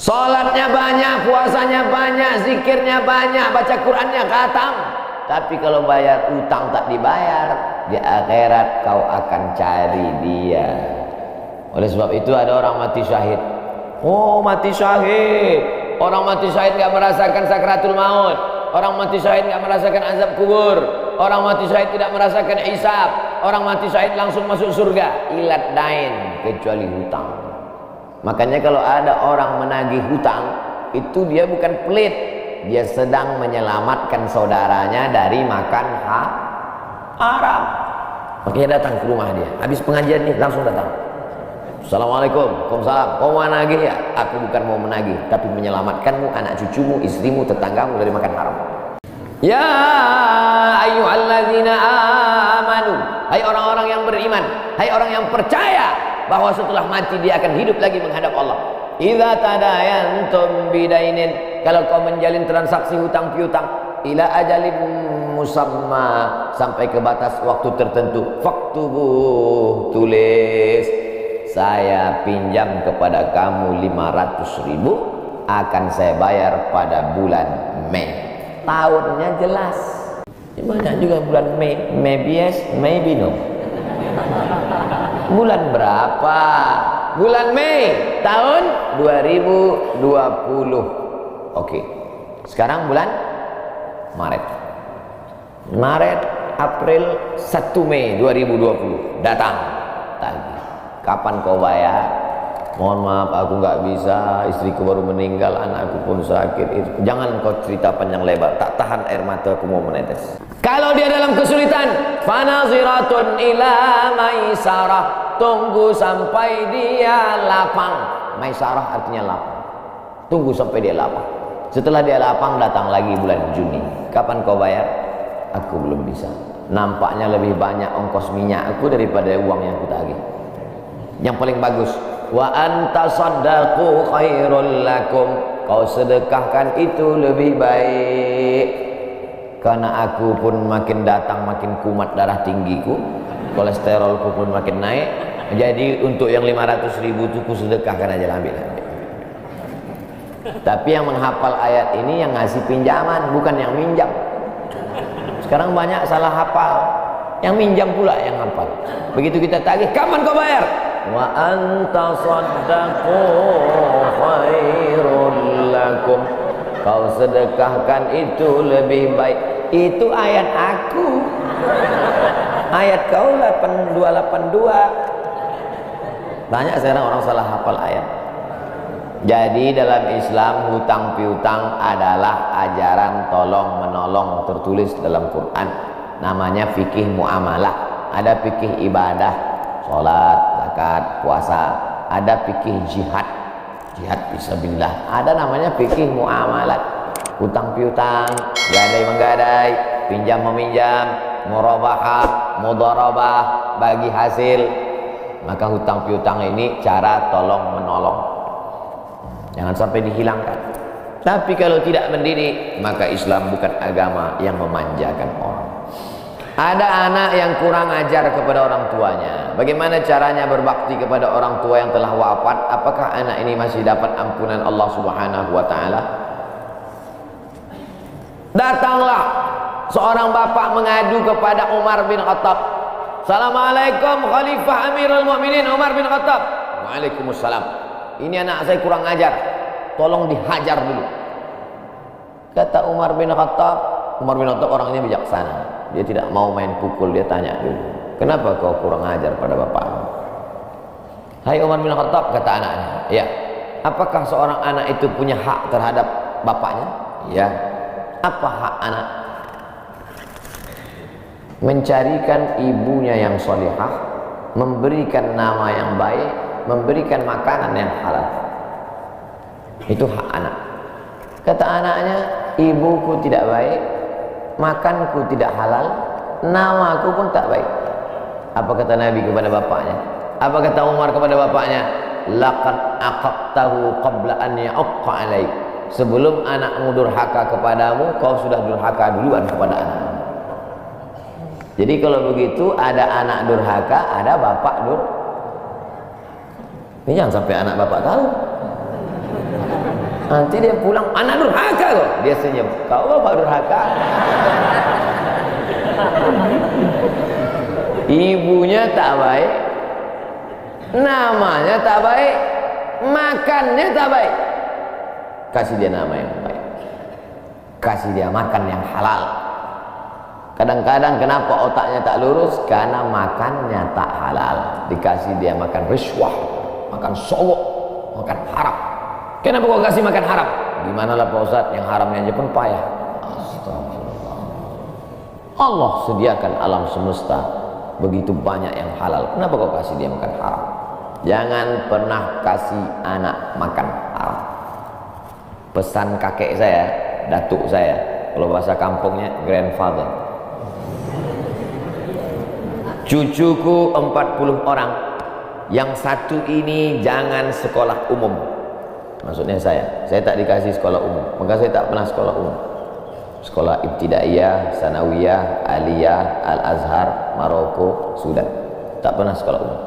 Salatnya banyak, puasanya banyak, zikirnya banyak, baca Qur'annya khatam. Tapi kalau bayar utang tak dibayar, di akhirat kau akan cari dia. Oleh sebab itu ada orang mati syahid. Oh, mati syahid. Orang mati syahid gak merasakan sakratul maut. Orang mati syahid gak merasakan azab kubur. Orang mati syahid tidak merasakan hisab. Orang mati syahid langsung masuk surga. Ilat dain, kecuali hutang. Makanya kalau ada orang menagih hutang, itu dia bukan pelit, dia sedang menyelamatkan saudaranya dari makan haram. Makanya datang ke rumah dia, habis pengajian nih langsung datang. Assalamualaikum, waalaikumsalam. Kau mau menagih ya? Aku bukan mau menagih, tapi menyelamatkanmu, anak cucumu, istrimu, tetanggamu dari makan haram. Ya ayyuhalladzina amanu, hai orang-orang yang beriman, hai orang yang percaya bahwa setelah mati dia akan hidup lagi menghadap Allah. Idza tadayantum bidainin, kalau kau menjalin transaksi hutang piutang, ila ajalin musamma, sampai ke batas waktu tertentu, faktubuh, tulis, saya pinjam kepada kamu 500.000, akan saya bayar pada bulan Mei. Tahunnya jelas. Gimana juga bulan Mei? Maybe yes, maybe no. Bulan berapa? Bulan Mei tahun 2020. Oke. Sekarang bulan Maret. April, 1 Mei 2020 datang tagih. Kapan kau bayar? Mohon maaf aku nggak bisa, istriku baru meninggal, anakku pun sakit. Jangan kau cerita panjang lebar, tak tahan air mata aku mau menetes. Kalau dia dalam kesulitan, fanaziratun ila maisarah, tunggu sampai dia lapang. Maisarah artinya lapang. Tunggu sampai dia lapang. Setelah dia lapang, datang lagi bulan Juni. Kapan kau bayar? Aku belum bisa. Nampaknya lebih banyak ongkos minyak aku daripada uang yang aku tagih. Yang paling bagus, wa antasaddaqu khairul lakum, kau sedekahkan itu lebih baik. Karena aku pun makin datang makin kumat darah tinggiku, kolesterolku pun makin naik. Jadi untuk yang 500.000 itu ku sedekahkan aja, ambil. Tapi yang menghafal ayat ini yang ngasih pinjaman, bukan yang minjam. Sekarang banyak salah hafal, yang minjam pula yang hafal. Begitu kita tagih, kapan kau bayar? Wa antasaddaqu khairul lakum, kau sedekahkan itu lebih baik. Itu ayat aku, ayat kau 8282. Banyak sekarang orang salah hafal ayat. Jadi dalam Islam hutang piutang adalah ajaran tolong menolong, tertulis dalam Quran. Namanya fikih muamalah. Ada fikih ibadah, sholat, zakat, puasa. Ada fikih jihad, jihad fisabilillah. Ada namanya fikih muamalat. Hutang piutang, gadai menggadai, pinjam meminjam, murabahah, mudharabah, bagi hasil. Maka hutang piutang ini cara tolong menolong. Jangan sampai dihilangkan. Tapi kalau tidak mendidik, maka Islam bukan agama yang memanjakan orang. Ada anak yang kurang ajar kepada orang tuanya. Bagaimana caranya berbakti kepada orang tua yang telah wafat? Apakah anak ini masih dapat ampunan Allah Subhanahu wa ta'ala? Datanglah seorang bapak mengadu kepada Umar bin Khattab. Assalamualaikum Khalifah Amirul Mukminin Umar bin Khattab. Waalaikumsalam. Ini anak saya kurang ajar, tolong dihajar dulu. Kata Umar bin Khattab orangnya bijaksana, dia tidak mau main pukul, dia tanya dulu, kenapa kau kurang ajar pada bapakmu? Hai Umar bin Khattab, kata anaknya, ya, apakah seorang anak itu punya hak terhadap bapaknya? Ya. Apa hak anak? Mencarikan ibunya yang sholihah, memberikan nama yang baik, memberikan makanan yang halal. Itu hak anak. Kata anaknya, ibuku tidak baik, makanku tidak halal, namaku pun tak baik. Apa kata Nabi kepada bapaknya? Apa kata Umar kepada bapaknya? Laqad aqabtahu qabla an ya'aqqa alaik. Sebelum anakmu durhaka kepadamu, kau sudah durhaka duluan kepada anakmu. Jadi kalau begitu, ada anak durhaka, ada bapak durhaka. Ini jangan sampai anak bapak tahu. Nanti dia pulang, anak durhaka kok. Dia senyum, kau bapak durhaka. Ibunya tak baik, namanya tak baik, makannya tak baik. Kasih dia nama yang baik, kasih dia makan yang halal. Kadang-kadang kenapa otaknya tak lurus? Karena makannya tak halal. Dikasih dia makan riswah, makan sogok, makan haram. Kenapa kau kasih makan haram? Gimana lah Pak Ustadz, yang haramnya aja pun payah. Astagfirullah. Allah sediakan alam semesta begitu banyak yang halal. Kenapa kau kasih dia makan haram? Jangan pernah kasih anak makan haram. Pesan kakek saya, datuk saya, kalau bahasa kampungnya grandfather. Cucuku 40 orang, yang satu ini jangan sekolah umum. Maksudnya saya tak dikasih sekolah umum, maka saya tak pernah sekolah umum. Sekolah ibtidaiyah, sanawiyah, aliyah, al-azhar, Maroko, Sudan. Tak pernah sekolah umum.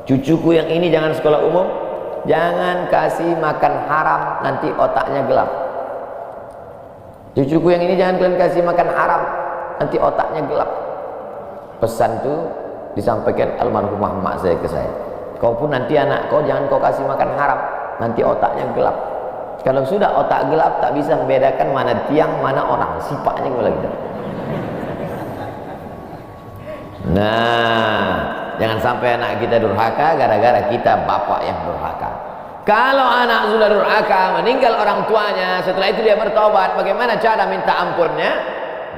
Cucuku yang ini jangan sekolah umum, jangan kasih makan haram, nanti otaknya gelap. Cucuku yang ini jangan kalian kasih makan haram, nanti otaknya gelap. Pesan itu disampaikan almarhumah mak saya ke saya. Kau pun nanti anak kau jangan kau kasih makan haram, nanti otaknya gelap. Kalau sudah otak gelap, tak bisa membedakan mana tiang, mana orang. Sifatnya kau lagi. Nah, jangan sampai anak kita durhaka gara-gara kita bapak yang durhaka. Kalau anak sudah durhaka, meninggal orang tuanya, setelah itu dia bertobat, bagaimana cara minta ampunnya?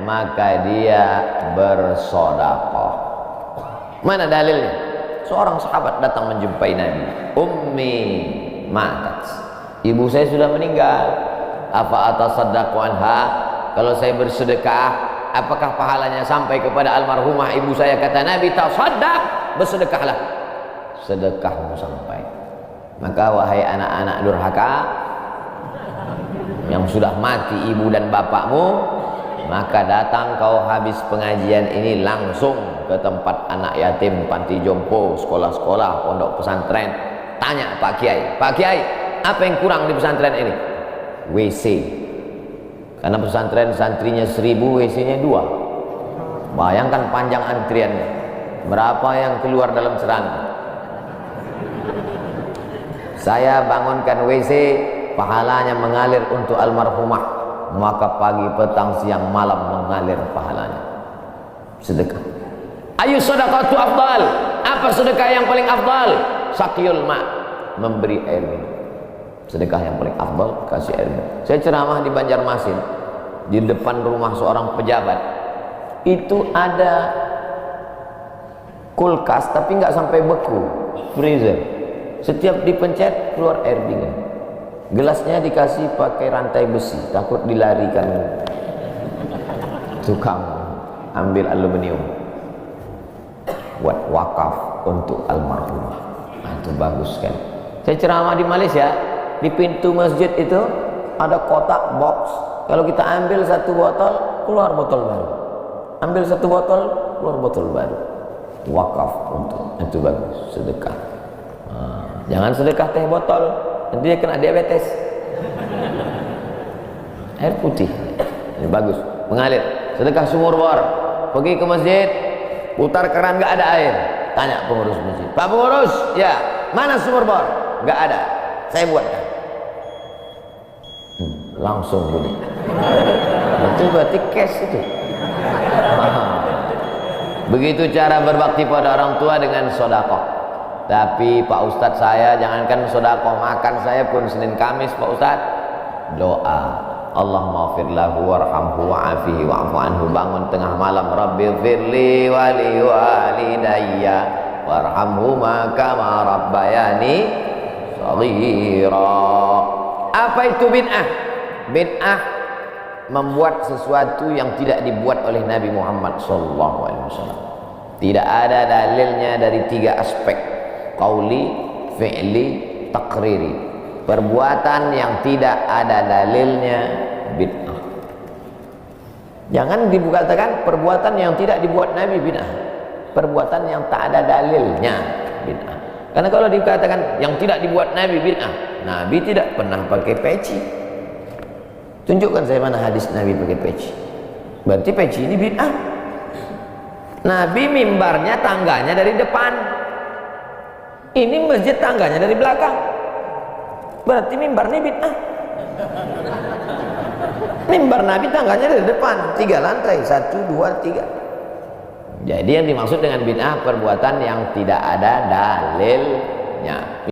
Maka dia bersedekah. Mana dalilnya? Seorang sahabat datang menjumpai Nabi. Ummi matat. Ibu saya sudah meninggal. Apa atasaddaqu anha? Kalau saya bersedekah, apakah pahalanya sampai kepada almarhumah ibu saya? Kata Nabi, tasaddaq, bersedekahlah. Sedekahmu sampai. Maka wahai anak-anak durhaka yang sudah mati ibu dan bapakmu, maka datang kau habis pengajian ini langsung ke tempat anak yatim, panti jompo, sekolah-sekolah, pondok pesantren. Tanya Pak Kiai, Pak Kiai, apa yang kurang di pesantren ini? WC. Karena pesantren santrinya 1000, WC-nya 2. Bayangkan panjang antriannya. Berapa yang keluar dalam celana? Saya bangunkan WC, pahalanya mengalir untuk almarhumah, maka pagi, petang, siang, malam mengalir pahalanya. Sedekah. Ayu sedekatu afdal. Apa sedekah yang paling afdal? Sakiyul ma, memberi air minum. Sedekah yang paling afdal kasih air minum. Saya ceramah di Banjarmasin, di depan rumah seorang pejabat. Itu ada kulkas tapi nggak sampai beku, freezer. Setiap dipencet keluar air dingin. Gelasnya dikasih pakai rantai besi, takut dilarikan tukang ambil aluminium. Buat wakaf untuk almarhumah. Nah, itu bagus kan. Saya ceramah di Malaysia, di pintu masjid itu ada kotak box. Kalau kita ambil satu botol, keluar botol baru. Ambil satu botol, keluar botol baru. Wakaf untuk, itu bagus, sedekah. Jangan sedekah teh botol, nanti dia kena diabetes. Air putih, ini bagus, mengalir. Sedekah sumur bor, pergi ke masjid, putar keran nggak ada air, tanya pengurus masjid, Pak pengurus, ya mana sumur bor? Nggak ada, saya buatkan. Langsung bunyi. Itu berarti cash itu. Begitu cara berbakti pada orang tua dengan sedekah. Tapi Pak Ustadz, saya jangankan sedekah, makan saya pun Senin Kamis Pak Ustadz doa, Allahumma maghfir lahu warhamhu wa'afihi wa'fu anhu. Bangun tengah malam, Rabbighfirli wa li walidayya warhamhuma kama rabbayani shaghira. Apa itu bid'ah? Bid'ah membuat sesuatu yang tidak dibuat oleh Nabi Muhammad SAW. Tidak ada dalilnya dari 3 aspek: qauli, fi'li, takriri. Perbuatan yang tidak ada dalilnya bid'ah. Jangan dikatakan perbuatan yang tidak dibuat Nabi bid'ah. Perbuatan yang tak ada dalilnya bid'ah. Karena kalau dikatakan yang tidak dibuat Nabi bid'ah, Nabi tidak pernah pakai peci. Tunjukkan saya mana hadis Nabi pakai peci. Berarti peci ini bid'ah. Nabi mimbarnya tangganya dari depan, ini masjid tangganya dari belakang. Berarti mimbar ini bid'ah. Mimbar Nabi tangganya dari depan, 3 lantai, 1, 2, 3. Jadi yang dimaksud dengan bid'ah perbuatan yang tidak ada dalilnya.